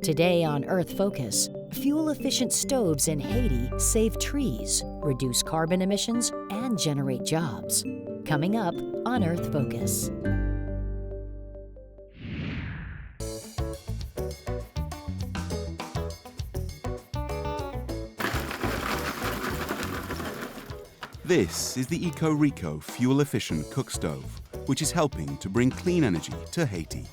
Today on Earth Focus, fuel-efficient stoves in Haiti save trees, reduce carbon emissions, and generate jobs. Coming up on Earth Focus. This is the Eco-Rico fuel-efficient cook stove, which is helping to bring clean energy to Haiti.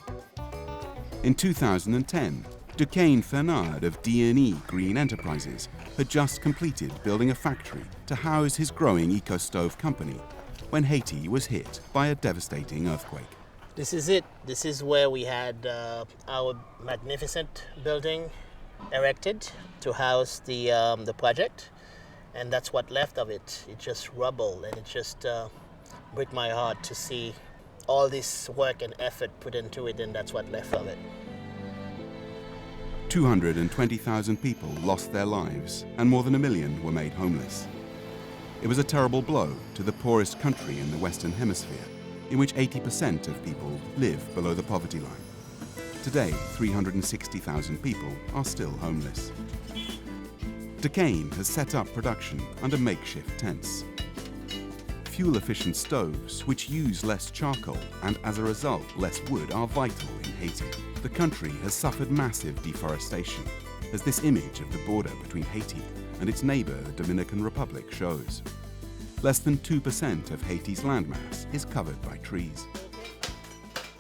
In 2010, Duquesne Fernard of D&E Green Enterprises had just completed building a factory to house his growing eco-stove company when Haiti was hit by a devastating earthquake. This is it. This is where we had our magnificent building erected to house the project, and that's what left of it. It just rubble, and it just breaks my heart to see all this work and effort put into it, and that's what left of it. 220,000 people lost their lives, and more than 1 million were made homeless. It was a terrible blow to the poorest country in the Western Hemisphere, in which 80% of people live below the poverty line. Today, 360,000 people are still homeless. Duquesne has set up production under makeshift tents. Fuel-efficient stoves, which use less charcoal and as a result less wood, are vital in Haiti. The country has suffered massive deforestation, as this image of the border between Haiti and its neighbor, the Dominican Republic, shows. Less than 2% of Haiti's landmass is covered by trees.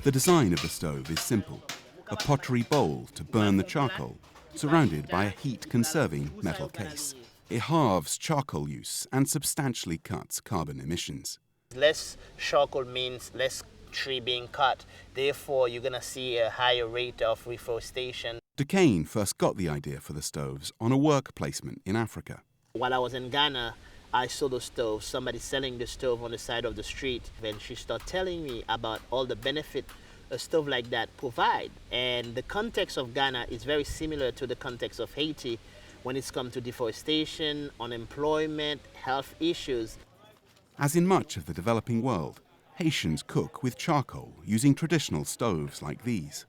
The design of the stove is simple: a pottery bowl to burn the charcoal, surrounded by a heat-conserving metal case. It halves charcoal use and substantially cuts carbon emissions. Less charcoal means less tree being cut. Therefore, you're going to see a higher rate of reforestation. Duquesne first got the idea for the stoves on a work placement in Africa. While I was in Ghana, I saw the stove, somebody selling the stove on the side of the street. Then she started telling me about all the benefit a stove like that provide. And the context of Ghana is very similar to the context of Haiti when it's come to deforestation, unemployment, health issues. As in much of the developing world, Haitians cook with charcoal using traditional stoves like these.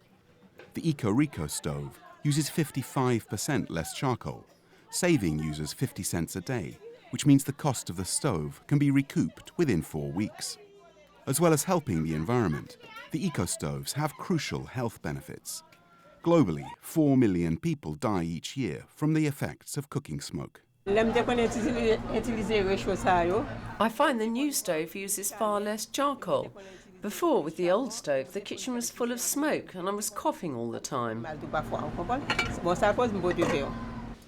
The Eco-Rico stove uses 55% less charcoal, saving users 50 cents a day, which means the cost of the stove can be recouped within 4 weeks. As well as helping the environment, the eco-stoves have crucial health benefits. Globally, 4 million people die each year from the effects of cooking smoke. I find the new stove uses far less charcoal. Before, with the old stove, the kitchen was full of smoke and I was coughing all the time.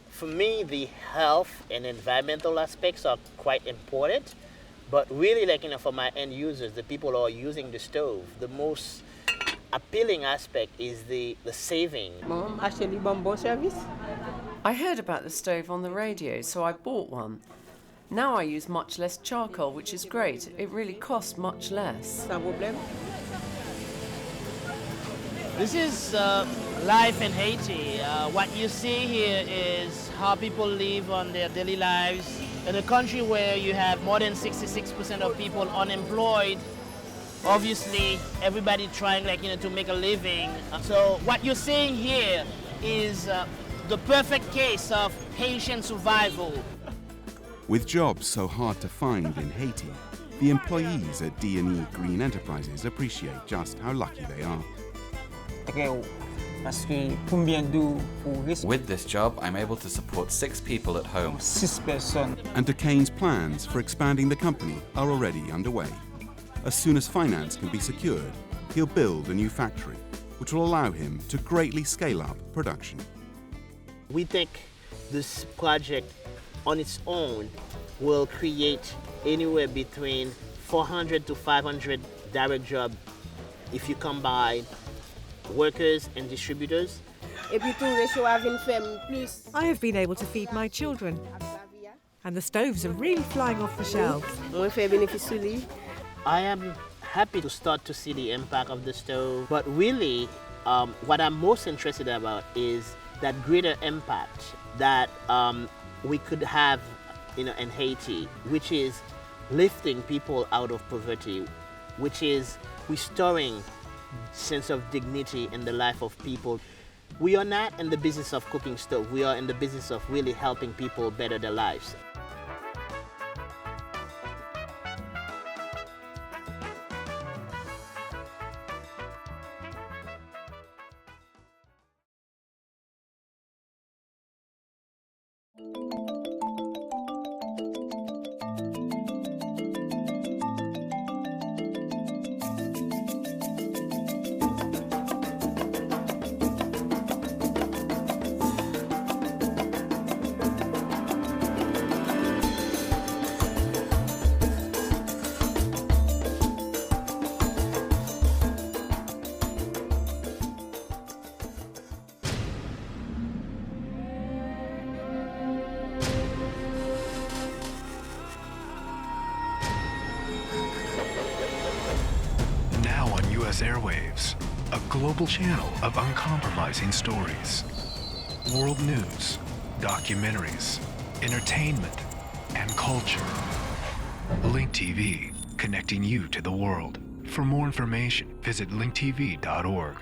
For me, the health and environmental aspects are quite important, but really, for my end users, the people who are using the stove, the most appealing aspect is the saving. I heard about the stove on the radio, so I bought one. Now I use much less charcoal, which is great. It really costs much less. This is life in Haiti. What you see here is how people live on their daily lives. In a country where you have more than 66% of people unemployed, obviously everybody trying to make a living. So what you're seeing here is the perfect case of Haitian survival. With jobs so hard to find in Haiti, the employees at D&E Green Enterprises appreciate just how lucky they are. With this job, I'm able to support 6 people at home. And Duquesne's plans for expanding the company are already underway. As soon as finance can be secured, he'll build a new factory, which will allow him to greatly scale up production. We think this project on its own will create anywhere between 400 to 500 direct jobs if you combine workers and distributors. I have been able to feed my children, and the stoves are really flying off the shelves. I am happy to start to see the impact of the stove, but really what I'm most interested about is that greater impact that we could have in Haiti, which is lifting people out of poverty, which is restoring sense of dignity in the life of people. We are not in the business of cooking stove. We are in the business of really helping people better their lives. Airwaves, a global channel of uncompromising stories, world news, documentaries, entertainment, and culture. Link TV, connecting you to the world. For more information, visit linktv.org.